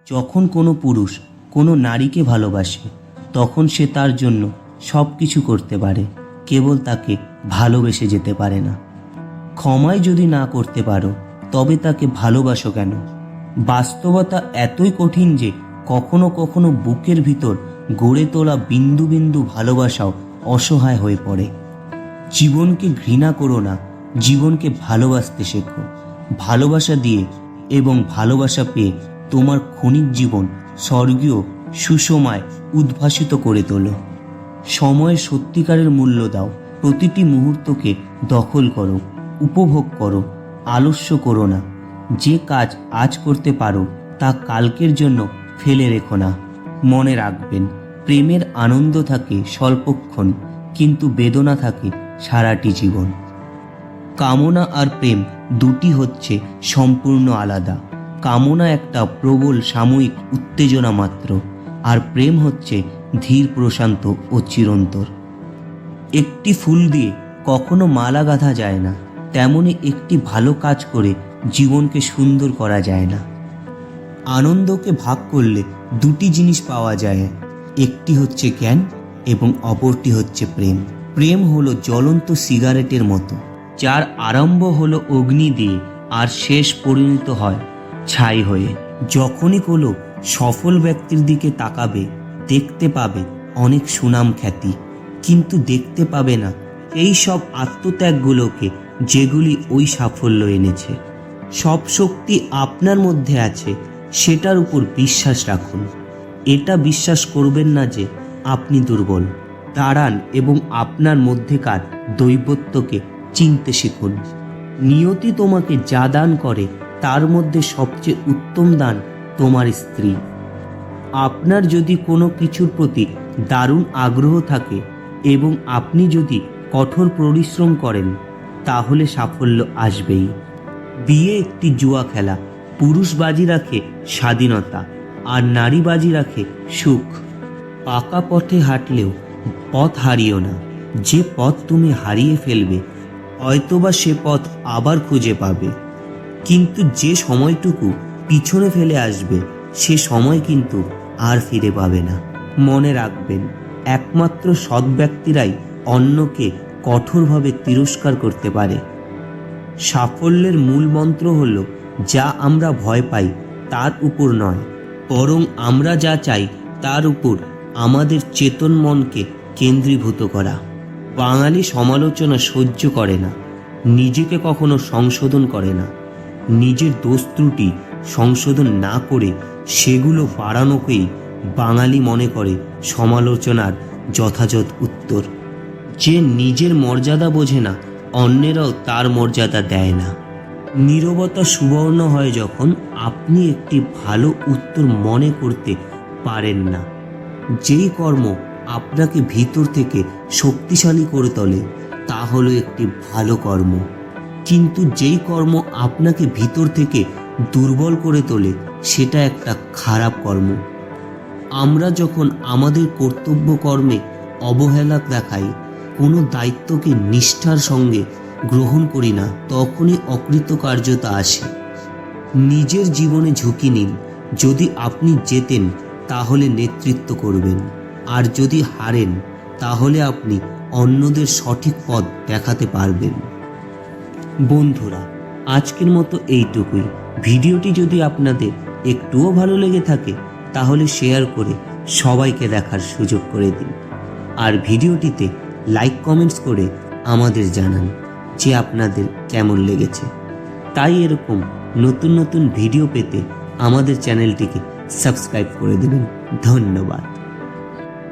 যখন কোনো পুরুষ কোনো নারীকে ভালোবাসে তখন সে তার জন্য সব কিছু করতে পারে, কেবল তাকে ভালোবেসে যেতে পারে না। ক্ষমাই যদি না করতে পারো তবে তাকে ভালোবাসো কেন? বাস্তবতা এতই কঠিন যে কখনো কখনো বুকের ভিতর গড়ে তোলা বিন্দু বিন্দু ভালোবাসাও অসহায় হয়ে পড়ে। জীবনকে ঘৃণা করো না, জীবনকে ভালোবাসতে শেখো। ভালোবাসা দিয়ে এবং ভালোবাসা পেয়ে তোমার ক্ষণিক জীবন স্বর্গীয় সুষমায় উদ্ভাসিত করে তোলো। সময়ের সত্যিকারের মূল্য দাও, প্রতিটি মুহূর্তকে দখল করো, উপভোগ করো, আলস্য করো না। যে কাজ আজ করতে পারো তা কালকের জন্য ফেলে রেখো না। মনে রাখবেন, প্রেমের আনন্দ থাকে স্বল্পক্ষণ, কিন্তু বেদনা থাকে সারাটি জীবন। কামনা আর প্রেম দুটি হচ্ছে সম্পূর্ণ আলাদা। কামনা একটা প্রবল সাময়িক উত্তেজনা মাত্র, আর প্রেম হচ্ছে ধীর, প্রশান্ত ও চিরন্তর। একটি ফুল দিয়ে কখনো মালা গাঁথা যায় না, তেমনি একটি ভালো কাজ করে জীবনকে সুন্দর করা যায় না। আনন্দকে ভাগ করলে দুটি জিনিস পাওয়া যায়, একটি হচ্ছে জ্ঞান এবং অপরটি হচ্ছে প্রেম। প্রেম হলো জ্বলন্ত সিগারেটের মতো, যার আরম্ভ হলো অগ্নি দিয়ে আর শেষ পরিণত হয় ছাই হয়ে। যখনই কোনো সফল ব্যক্তির দিকে তাকাবে দেখতে পাবে অনেক সুনাম খ্যাতি, কিন্তু দেখতে পাবে না এই সব আত্মত্যাগগুলোকে যেগুলি ওই সাফল্য এনেছে। সব শক্তি আপনার মধ্যে আছে, সেটার উপর বিশ্বাস রাখুন। এটা বিশ্বাস করবেন না যে আপনি দুর্বল। দাঁড়ান এবং আপনার মধ্যেকার দৈবত্বকে চিনতে শিখুন। নিয়তি তোমাকে যা দান করে তার মধ্যে সবচেয়ে উত্তম দান তোমার স্ত্রী। আপনার যদি কোনো কিছুর প্রতি দারুণ আগ্রহ থাকে এবং আপনি যদি কঠোর পরিশ্রম করেন তাহলে সাফল্য আসবেই। বিয়ে একটি জুয়া খেলা, পুরুষ বাজি রাখে স্বাধীনতা আর নারী বাজি রাখে সুখ। পাকা পথে হাঁটলেও পথ হারিও না। যে পথ তুমি হারিয়ে ফেলবে হয়তোবা সে পথ আবার খুঁজে পাবে, কিন্তু যে সময়টুকু পিছনে ফেলে আসবে সে সময় কিন্তু আর ফিরে পাবে না। মনে রাখবেন, একমাত্র সৎ ব্যক্তিরাই অন্যকে কঠোরভাবে তিরস্কার করতে পারে। সাফল্যের মূল মন্ত্র হল, যা আমরা ভয় পাই তার উপর নয়, বরং আমরা যা চাই তার উপর আমাদের চেতন মনকে কেন্দ্রীভূত করা। বাঙালি সমালোচনা সহ্য করে না, নিজেকে কখনো সংশোধন করে না। নিজের দোষ ত্রুটি সংশোধন না করে সেগুলো বাড়ানোকেই বাঙালি মনে করে সমালোচনার যথাযথ উত্তর। যে নিজের মর্যাদা বোঝে না, অন্যেরাও তার মর্যাদা দেয় না। নীরবতা সুবর্ণ হয় যখন আপনি একটি ভালো উত্তর মনে করতে পারেন না। যেই কর্ম আপনাকে ভিতর থেকে শক্তিশালী করে তোলে তা হলো একটি ভালো কর্ম, কিন্তু যেই কর্ম আপনাকে ভিতর থেকে দুর্বল করে তোলে সেটা একটা খারাপ কর্ম। আমরা যখন আমাদের কর্তব্য কর্মে অবহেলা দেখাই, কোনো দায়িত্বকে নিষ্ঠার সঙ্গে গ্রহণ করি না, তখনই অকৃতকার্যতা আসে। নিজের জীবনে ঝুঁকি নিন। যদি আপনি জেতেন তাহলে নেতৃত্ব করবেন, আর যদি হারেন তাহলে আপনি অন্যদের সঠিক পথ দেখাতে পারবেন। বন্ধুরা, আজকের মতো এইটুকুই। ভিডিওটি যদি আপনাদের একটুও ভালো লেগে থাকে তাহলে শেয়ার করে সবাইকে দেখার সুযোগ করে দিন, আর ভিডিওটিতে লাইক কমেন্টস করে আমাদের জানান যে আপনাদের কেমন লেগেছে। তাই এরকম নতুন নতুন ভিডিও পেতে আমাদের চ্যানেলটিকে সাবস্ক্রাইব করে দেবেন। ধন্যবাদ।